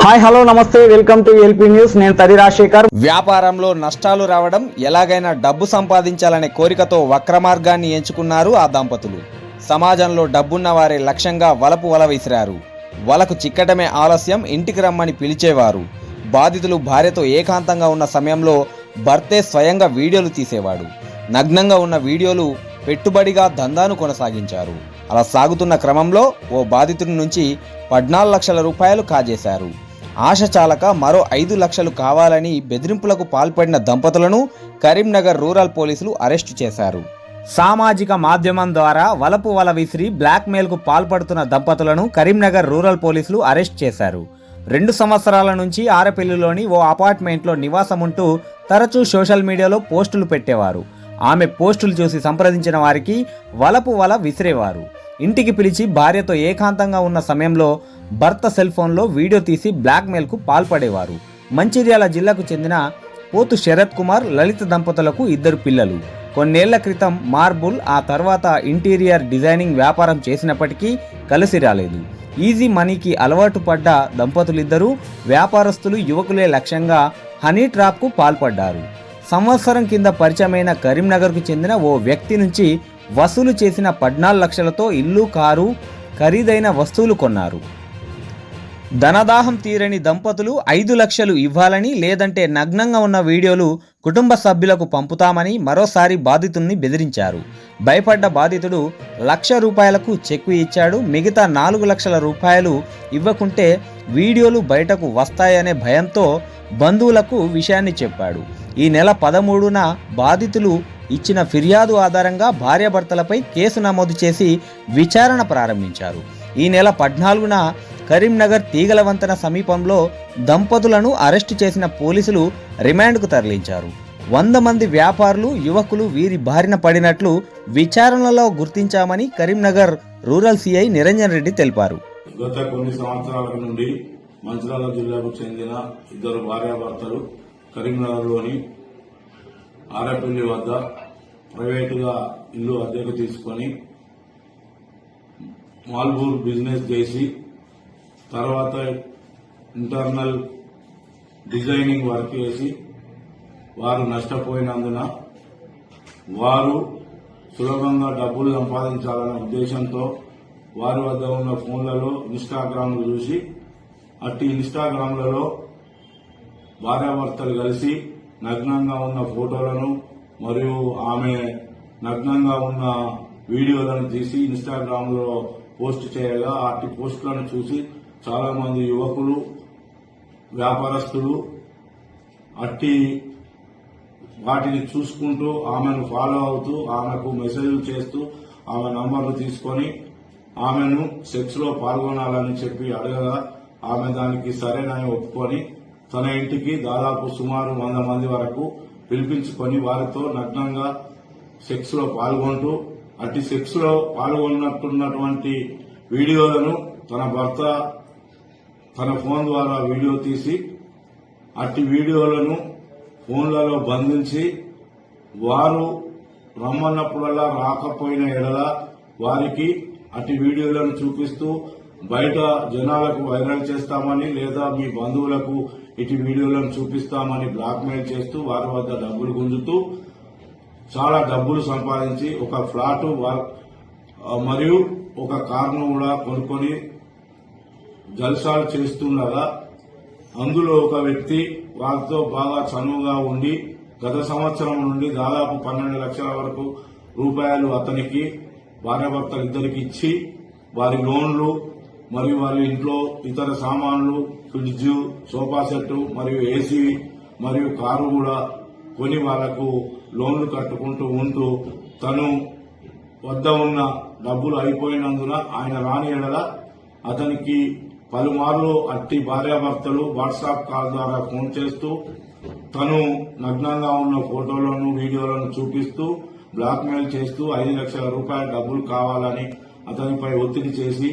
Hi hello నమస్తే welcome to LP news. నేను తడి రాజశేఖర్. వ్యాపారంలో నష్టాలు రావడం, ఎలాగైనా డబ్బు సంపాదించాలనే కోరికతో వక్ర మార్గాన్ని ఎంచుకున్నారు ఆ దంపతులు. సమాజంలో డబ్బున్న వారే లక్ష్యంగా వలపు వల విసిరారు. వలకు చిక్కటమే ఆలస్యం, ఇంటికి రమ్మని పిలిచేవారు. బాధితులు భార్యతో ఏకాంతంగా ఉన్న సమయంలో భర్తే స్వయంగా వీడియోలు తీసేవాడు. నగ్నంగా ఉన్న వీడియోలు పెట్టుబడిగా దందాను కొనసాగించారు. అలా సాగుతున్న క్రమంలో ఓ బాధితుడి నుంచి 14 లక్షల రూపాయలు కాజేశారు. ఆశ చాలక మరో 5 లక్షలు కావాలని బెదిరింపులకు పాల్పడిన దంపతులను కరీంనగర్ రూరల్ పోలీసులు అరెస్టు చేశారు. సామాజిక మాధ్యమం ద్వారా వలపు వల విసిరి బ్లాక్మెయిల్కు పాల్పడుతున్న దంపతులను కరీంనగర్ రూరల్ పోలీసులు అరెస్ట్ చేశారు. 2 సంవత్సరాల నుంచి ఆరపల్లిలోని ఓ అపార్ట్మెంట్లో నివాసముంటూ తరచూ సోషల్ మీడియాలో పోస్టులు పెట్టేవారు. ఆమె పోస్టులు చూసి సంప్రదించిన వారికి వలపు వల విసిరేవారు. ఇంటికి పిలిచి భార్యతో ఏకాంతంగా ఉన్న సమయంలో భర్త సెల్ ఫోన్లో వీడియో తీసి బ్లాక్మెయిల్కు పాల్పడేవారు. మంచిర్యాల జిల్లాకు చెందిన పోతు శరత్ కుమార్, లలిత దంపతులకు 2 పిల్లలు. కొన్నేళ్ల క్రితం మార్బుల్, ఆ తర్వాత ఇంటీరియర్ డిజైనింగ్ వ్యాపారం చేసినప్పటికీ కలిసి రాలేదు. ఈజీ మనీకి అలవాటు పడ్డ దంపతులిద్దరూ వ్యాపారస్తులు, యువకులే లక్ష్యంగా హనీ ట్రాప్కు పాల్పడ్డారు. సంవత్సరం కింద పరిచయమైన కరీంనగర్కు చెందిన ఓ వ్యక్తి నుంచి వసూలు చేసిన 14 లక్షలతో ఇల్లు, కారు, ఖరీదైన వస్తువులు కొన్నారు. ధనదాహం తీరని దంపతులు 5 లక్షలు ఇవ్వాలని, లేదంటే నగ్నంగా ఉన్న వీడియోలు కుటుంబ సభ్యులకు పంపుతామని మరోసారి బాధితుడిని బెదిరించారు. భయపడ్డ బాధితుడు ₹1,00,000 చెక్కు ఇచ్చాడు. మిగతా 4 లక్షల రూపాయలు ఇవ్వకుంటే వీడియోలు బయటకు వస్తాయనే భయంతో బంధువులకు విషయాన్ని చెప్పాడు. ఈ నెల 13న బాధితులు ఇచ్చిన ఫిర్యాదు ఆధారంగా భార్యాభర్తలపై కేసు నమోదు చేసి విచారణ ప్రారంభించారు. ఈ నెల 14న కరీంనగర్ తీగల వంతెన సమీపంలో దంపతులను అరెస్టు చేసిన పోలీసులు రిమాండ్కు తరలించారు. 100 మంది వ్యాపారులు, యువకులు వీరి బారిన పడినట్లు విచారణలో గుర్తించామని కరీంనగర్ రూరల్ సిఐ నిరంజన్ రెడ్డి తెలిపారు. గత కొన్ని సంవత్సరాల నుండి మంచిర్యాల జిల్లాకు చెందిన 2 భార్యాభర్తలు కరీంనగర్లోని ఆరపల్లి వద్ద ప్రైవేటుగా ఇల్లు అద్దెకు తీసుకొని మాల్బూర్ బిజినెస్ చేసి తర్వాత ఇంటర్నల్ డిజైనింగ్ వర్క్ చేసి వారు నష్టపోయినందున వారు సులభంగా డబ్బులు సంపాదించాలనే ఉద్దేశంతో వారి వద్ద ఉన్న ఫోన్లలో ఇన్స్టాగ్రామ్లు చూసి అట్టి ఇన్స్టాగ్రామ్లలో భార్యాభర్తలు కలిసి నగ్నంగా ఉన్న ఫోటోలను మరియు ఆమె నగ్నంగా ఉన్న వీడియోలను తీసి ఇన్స్టాగ్రామ్లో పోస్ట్ చేయగా అట్టి పోస్టులను చూసి చాలా మంది యువకులు, వ్యాపారస్తులు అట్టి వాటిని చూసుకుంటూ ఆమెను ఫాలో అవుతూ ఆమెకు మెసేజ్లు చేస్తూ ఆమె నంబర్లు తీసుకొని ఆమెను సెక్స్ లో పాల్గొనాలని చెప్పి అడగగా ఆమె దానికి సరేనని ఒప్పుకొని తన ఇంటికి దాదాపు సుమారు 100 మంది వరకు పిలిపించుకొని వారితో నగ్నంగా సెక్స్ లో పాల్గొంటూ అట్టి సెక్స్ లో పాల్గొన్నట్టున్నటువంటి వీడియోలను తన భర్త తన ఫోన్ ద్వారా వీడియో తీసి అట్టి వీడియోలను ఫోన్లలో బంధించి వారు రమ్మన్నప్పుడల్లా రాకపోయిన ఎడల వారికి అట్టి వీడియోలను చూపిస్తూ బయట జనాలకు వైరల్ చేస్తామని లేదా మీ బంధువులకు ఇటు వీడియోలను చూపిస్తామని బ్లాక్మెయిల్ చేస్తూ వారి వద్ద డబ్బులు గుంజుతూ చాలా డబ్బులు సంపాదించి ఒక ఫ్లాట్ మరియు ఒక కారును కూడా కొనుక్కొని జల్సాలు చేస్తుండగా అందులో ఒక వ్యక్తి వారితో బాగా చనువుగా ఉండి గత సంవత్సరం నుండి దాదాపు 12 లక్షల వరకు రూపాయలు అతనికి భార్యాభర్తలు ఇద్దరికి ఇచ్చి వారి లోన్లు మరియు వారి ఇంట్లో ఇతర సామాన్లు, ఫ్రిడ్జ్, సోఫా సెట్ మరియు ఏసీ మరియు కారు కూడా కొని వాళ్లకు లోన్లు కట్టుకుంటూ ఉంటూ తను వద్ద ఉన్న డబ్బులు అయిపోయినందున ఆయన రాని ఎడల అతనికి పలుమార్లు అట్టి భార్యాభర్తలు వాట్సాప్ కాల్ ద్వారా ఫోన్ చేస్తూ తను నగ్నంగా ఉన్న ఫోటోలను, వీడియోలను చూపిస్తూ బ్లాక్మెయిల్ చేస్తూ 5 లక్షల రూపాయల డబ్బులు కావాలని అతనిపై ఒత్తిడి చేసి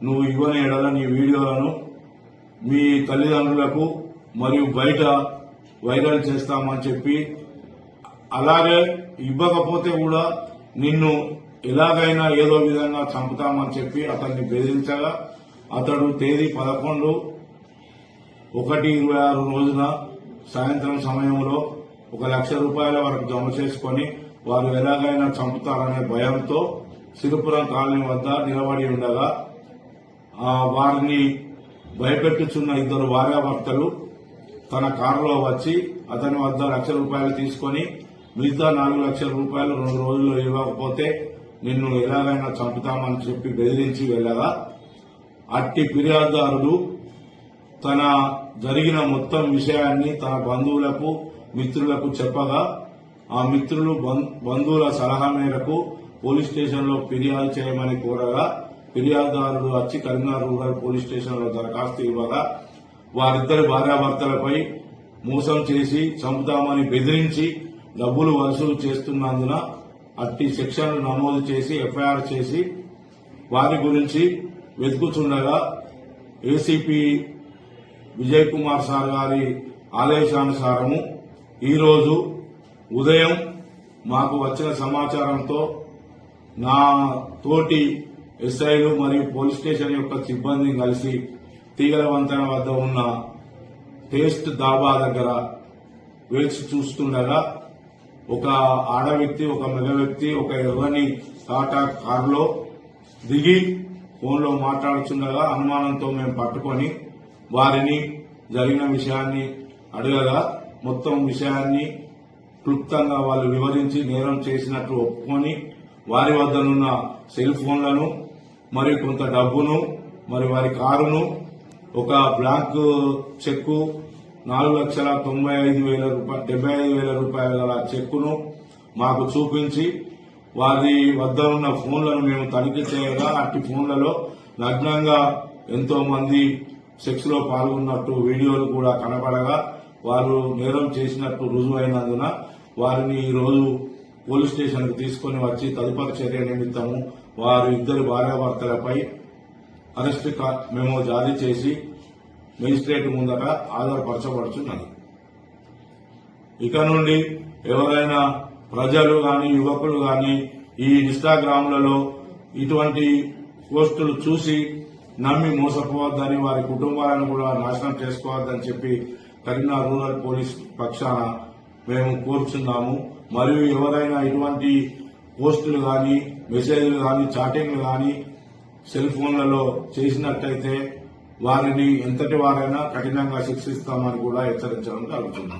నువ్వు ఇవ్వని ఎడల నీ వీడియోలను మీ తల్లిదండ్రులకు మరియు బయట వైరల్ చేస్తామని చెప్పి, అలాగే ఇవ్వకపోతే కూడా నిన్ను ఎలాగైనా ఏదో విధంగా చంపుతామని చెప్పి అతన్ని బెదిరించగా అతడు తేదీ 11 1/26 రోజున సాయంత్రం సమయంలో 1 లక్ష రూపాయల వరకు జమ చేసుకుని వారు ఎలాగైనా చంపుతారనే భయంతో సిరిపురం కాలనీ వద్ద నిలబడి ఉండగా వారిని భయపెట్టుచున్న 2 భార్యాభర్తలు తన కారులో వచ్చి అతని వద్ద 1 లక్ష రూపాయలు తీసుకుని మిగతా 4 లక్షల రూపాయలు 2 రోజుల్లో ఇవ్వకపోతే నిన్ను ఎలాగైనా చంపుతామని చెప్పి బెదిరించి వెళ్లగా అట్టి ఫిర్యాదుదారుడు తన జరిగిన మొత్తం విషయాన్ని తన బంధువులకు మిత్రులకు చెప్పగా ఆ మిత్రులు బంధువుల సలహా మేరకు పోలీస్ స్టేషన్ లో ఫిర్యాదు చేయమని కోరగా ఫిర్యాదుదారుడు వచ్చి కరీంనగర్ రూరల్ పోలీస్ స్టేషన్ లో దరఖాస్తు ఇవ్వగా వారిద్దరి భార్యాభర్తలపై మోసం చేసి చంపుతామని బెదిరించి డబ్బులు వసూలు చేస్తున్నందున అట్టి సెక్షన్లు నమోదు చేసి ఎఫ్ఐఆర్ చేసి వారి గురించి వెతుకుతుండగా ఏసీపీ విజయ్ కుమార్ సార్ గారి ఆదేశానుసారము ఈరోజు ఉదయం మాకు వచ్చిన సమాచారంతో నా తోటి ఎస్ఐలు మరియు పోలీస్ స్టేషన్ యొక్క సిబ్బందిని కలిసి తీగల వంతెన వద్ద ఉన్న టేస్ట్ దాబా దగ్గర వేచి చూస్తుండగా ఒక ఆడ వ్యక్తి, ఒక మగ వ్యక్తి ఒక ఎర్రని టాటా కారులో దిగి ఫోన్లో మాట్లాడుతుండగా అనుమానంతో మేము పట్టుకొని వారిని జరిగిన విషయాన్ని అడగగా మొత్తం విషయాన్ని క్లుప్తంగా వాళ్ళు వివరించి నేరం చేసినట్లు ఒప్పుకొని వారి వద్దనున్న సెల్ ఫోన్లను మరియు కొంత డబ్బును మరి వారి కారును ఒక బ్లాంక్ చెక్కు 4,95,000 రూపాయల గల చెక్కును మాకు చూపించి వారి వద్ద ఉన్న ఫోన్లను మేము తనిఖీ చేయగా అట్టి ఫోన్లలో నగ్నంగా ఎంతో మంది సెక్స్ లో పాల్గొన్నట్టు వీడియోలు కూడా కనపడగా వారు నేరం చేసినట్టు రుజువైనందున వారిని ఈ రోజు పోలీస్ స్టేషన్ కు తీసుకుని వచ్చి తదుపరి చర్య నిమిత్తము వారు 2 భార్యాభర్తలపై అరెస్ట్ మెమో జారీ చేసి మెజిస్ట్రేట్ ముందట ఆధారపరచబడుతున్నది. ఇక నుండి ఎవరైనా ప్రజలు గాని యువకులు గాని ఈ ఇన్స్టాగ్రామ్లలో ఇటువంటి పోస్టులు చూసి నమ్మి మోసపోవద్దని వారి కుటుంబాలను కూడా నాశనం చేసుకోవద్దని చెప్పి కరీంనగర్ రూరల్ పోలీస్ పక్షాన మేము కోరుచున్నాము. మరియు ఎవరైనా ఇటువంటి పోస్టులు గాని మెసేజ్లు గాని చాటింగ్లు గాని సెల్ ఫోన్లలో చేసినట్టయితే వారిని ఎంతటి వారైనా కఠినంగా శిక్షిస్తామని కూడా హెచ్చరించడం జరుగుతుంది.